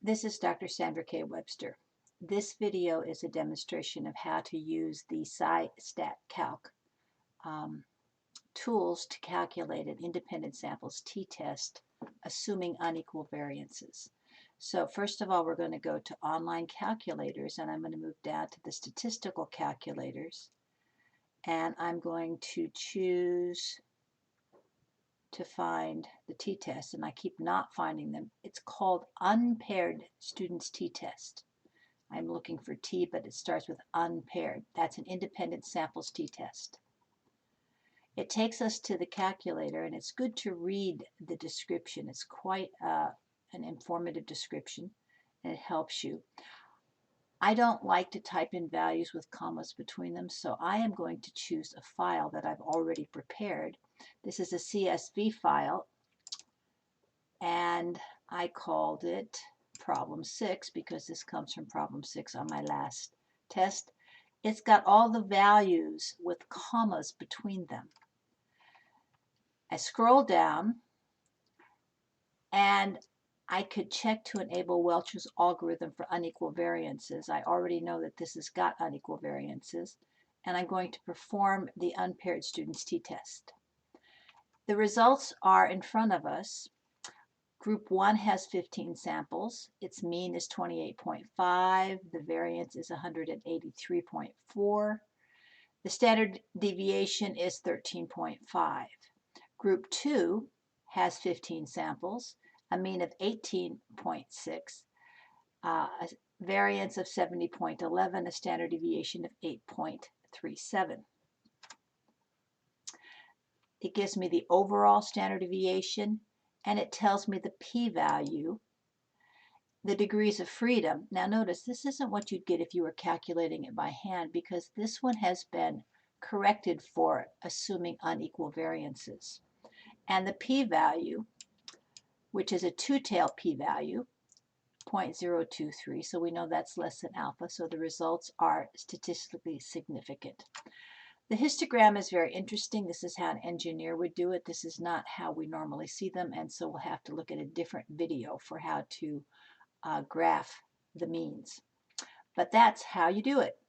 This is Dr. Sandra K. Webster. This video is a demonstration of how to use the SciStatCalc tools to calculate an independent samples t-test assuming unequal variances. So first of all, we're going to go to online calculators, and I'm going to move down to the statistical calculators, and I'm going to choose to find the t-test, and I keep not finding them. It's called unpaired students t-test. I'm looking for T, but it starts with unpaired. That's an independent samples t-test. It takes us to the calculator, and it's good to read the description. It's quite an informative description, and it helps you. I don't like to type in values with commas between them, so I am going to choose a file that I've already prepared. This is a CSV file, and I called it problem 6 because this comes from problem 6 on my last test. It's got all the values with commas between them. I scroll down, and I could check to enable Welch's algorithm for unequal variances. I already know that this has got unequal variances, and I'm going to perform the unpaired students t-test. The results are in front of us. Group 1 has 15 samples. Its mean is 28.5. The variance is 183.4. The standard deviation is 13.5. Group 2 has 15 samples, a mean of 18.6, a variance of 70.11, a standard deviation of 8.37. It gives me the overall standard deviation, and it tells me the p-value, the degrees of freedom. Now notice, this isn't what you'd get if you were calculating it by hand, because this one has been corrected for assuming unequal variances. And the p-value, which is a two-tailed p-value, 0.023, so we know that's less than alpha, so the results are statistically significant. The histogram is very interesting. This is how an engineer would do it. This is not how we normally see them, and so we'll have to look at a different video for how to graph the means. But that's how you do it.